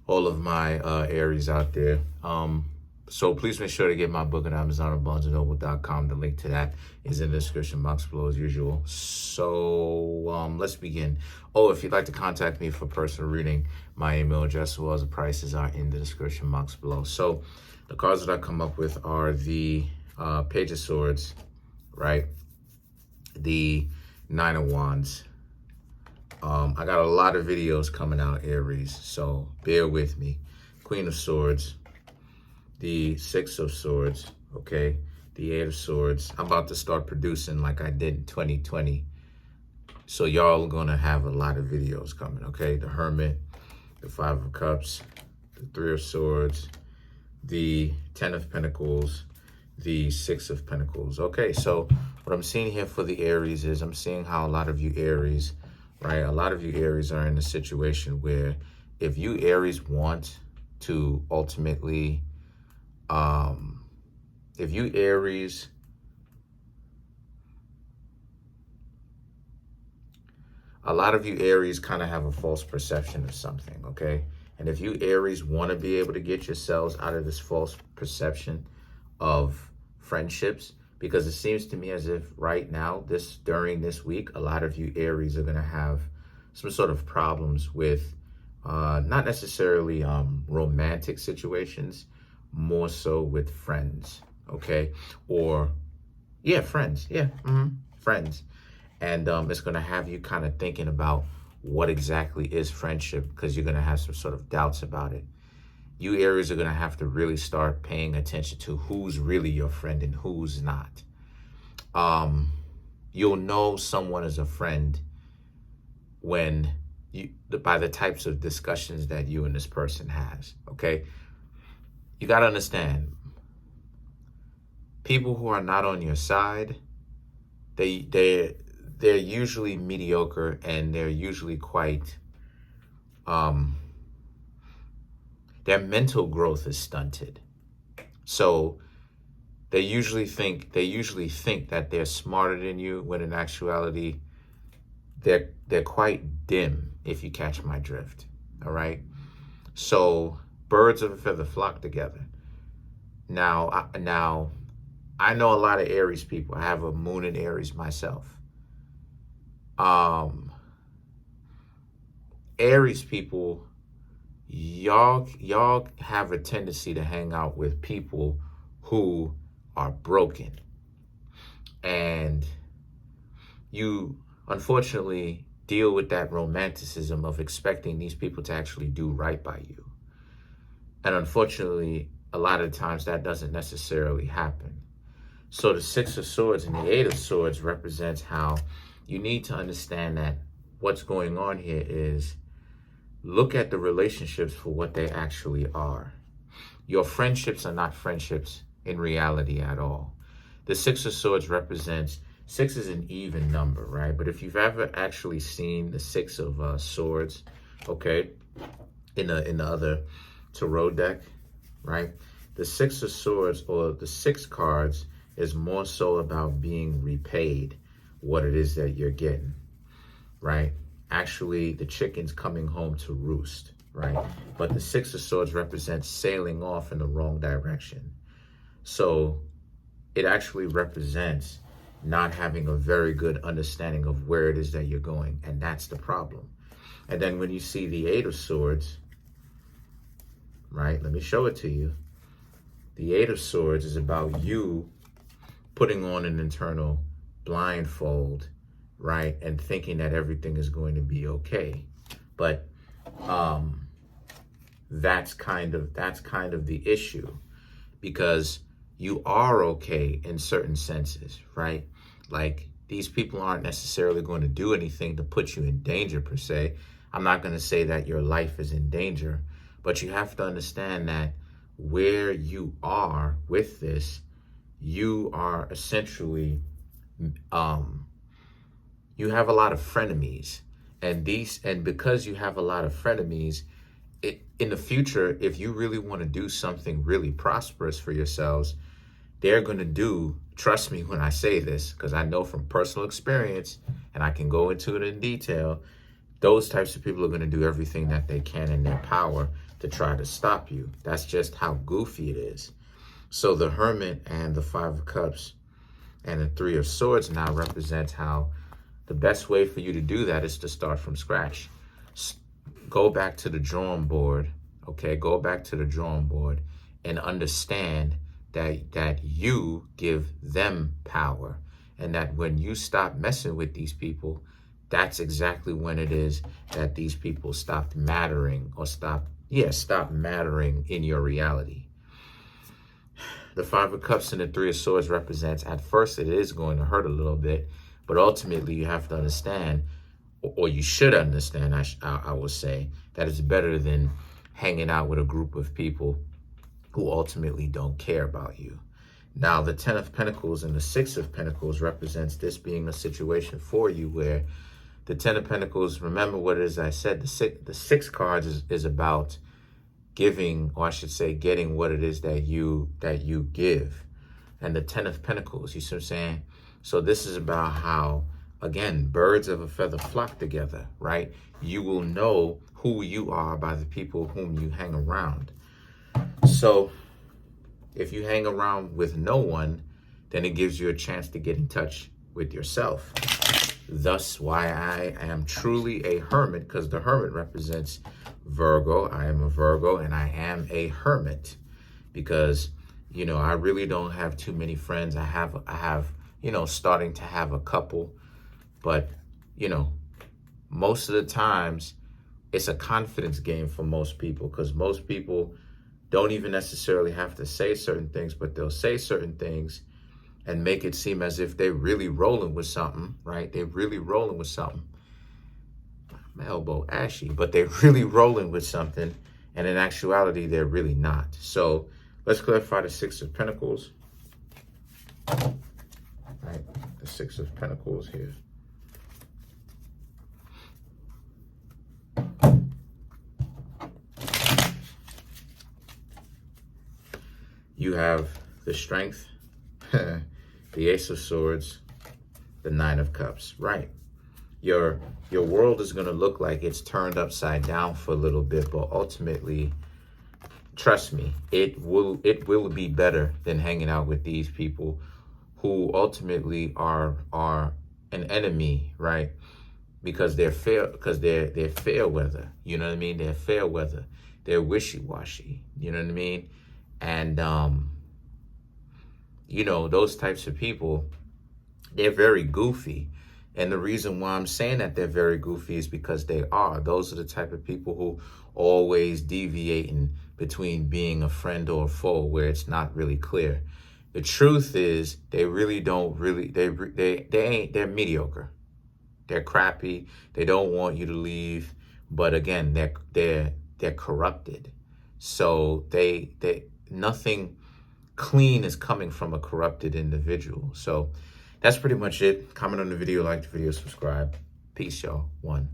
all of my Aries out there. So please make sure to get my book on Amazon or BarnesandNoble.com. The link to that is in the description box below as usual. So let's begin. Oh, if you'd like to contact me for personal reading, my email address as well as the prices are in the description box below. So the cards that I come up with are the Page of Swords, right? The Nine of Wands. I got a lot of videos coming out, Aries, so bear with me. Queen of Swords, the Six of Swords, okay, the Eight of Swords. I'm about to start producing like I did in 2020. So y'all are going to have a lot of videos coming, okay? The Hermit, the Five of Cups, the Three of Swords, the Ten of Pentacles, the Six of Pentacles. Okay, so what I'm seeing here for the Aries is I'm seeing how a lot of you Aries, right? A lot of you Aries are in a situation where if you Aries want to ultimately, if you Aries, a lot of you Aries kind of have a false perception of something, okay? And if you Aries want to be able to get yourselves out of this false perception of friendships, because it seems to me as if right now, during this week, a lot of you Aries are going to have some sort of problems with not necessarily romantic situations, more so with friends, okay? Or, yeah, friends, yeah, friends. And it's going to have you kind of thinking about what exactly is friendship, because you're going to have some sort of doubts about it. You Aries are going to have to really start paying attention to who's really your friend and who's not. You'll know someone is a friend when by the types of discussions that you and this person has, okay? You got to understand, people who are not on your side, they're usually mediocre, and they're usually quite, their mental growth is stunted. So they usually think that they're smarter than you, when in actuality, they're quite dim, if you catch my drift, all right? So birds of a feather flock together. Now, I know a lot of Aries people. I have a moon in Aries myself. Aries people, y'all have a tendency to hang out with people who are broken, and you unfortunately deal with that romanticism of expecting these people to actually do right by you. And unfortunately, a lot of times that doesn't necessarily happen. So the Six of Swords and the Eight of Swords represents how you need to understand that what's going on here is look at the relationships for what they actually are. Your friendships are not friendships in reality at all. The Six of Swords represents, six is an even number, right? But if you've ever actually seen the Six of Swords, okay, in the other tarot deck, right? The Six of Swords, or the six cards, is more so about being repaid what it is that you're getting, right? Actually, the chicken's coming home to roost, right? But the Six of Swords represents sailing off in the wrong direction. So it actually represents not having a very good understanding of where it is that you're going, and that's the problem. And then when you see the Eight of Swords, right, let me show it to you. The Eight of Swords is about you putting on an internal blindfold, right, and thinking that everything is going to be okay. But that's kind of the issue, because you are okay in certain senses, right? Like, these people aren't necessarily going to do anything to put you in danger per se. I'm not going to say that your life is in danger, but you have to understand that where you are with this, you are essentially, you have a lot of frenemies, and because you have a lot of frenemies, in the future, if you really want to do something really prosperous for yourselves, they're going to do, trust me when I say this, because I know from personal experience, and I can go into it in detail, those types of people are going to do everything that they can in their power to try to stop you. That's just how goofy it is. So the Hermit and the Five of Cups and the Three of Swords now represents how the best way for you to do that is to start from scratch. Go back to the drawing board, okay? Go back to the drawing board and understand that you give them power, and that when you stop messing with these people, that's exactly when it is that these people stop mattering, or stop mattering in your reality. The Five of Cups and the Three of Swords represents, at first it is going to hurt a little bit, but ultimately you have to understand, or you should understand, I would say, that it's better than hanging out with a group of people who ultimately don't care about you. Now, the Ten of Pentacles and the Six of Pentacles represents this being a situation for you where the Ten of Pentacles, remember what it is I said, the six cards is about giving, or I should say getting what it is that you give. And the Ten of Pentacles, you see what I'm saying? So this is about how, again, birds of a feather flock together, right? You will know who you are by the people whom you hang around. So if you hang around with no one, then it gives you a chance to get in touch with yourself. Thus why I am truly a hermit, because the Hermit represents Virgo. I am a Virgo and I am a hermit because, you know, I really don't have too many friends. I have, you know, starting to have a couple, but, you know, most of the times it's a confidence game for most people, because most people don't even necessarily have to say certain things, but they'll say certain things and make it seem as if they're really rolling with something, right? They're really rolling with something. My elbow ashy, but they're really rolling with something, and in actuality, they're really not. So let's clarify the Six of Pentacles. Right, the Six of Pentacles here. You have the Strength, the Ace of Swords, the Nine of Cups, right? Your world is going to look like it's turned upside down for a little bit, but ultimately, trust me, it will be better than hanging out with these people who ultimately are an enemy, right? Because they're fair weather, you know what I mean? They're fair weather. They're wishy-washy, you know what I mean? And you know, those types of people, they're very goofy. And the reason why I'm saying that they're very goofy is because they are. Those are the type of people who always deviating between being a friend or a foe, where it's not really clear. The truth is, they really don't really, they're mediocre. They're crappy. They don't want you to leave. But again, they're corrupted. So nothing clean is coming from a corrupted individual. So that's pretty much it. Comment on the video, like the video, subscribe. Peace, y'all. One.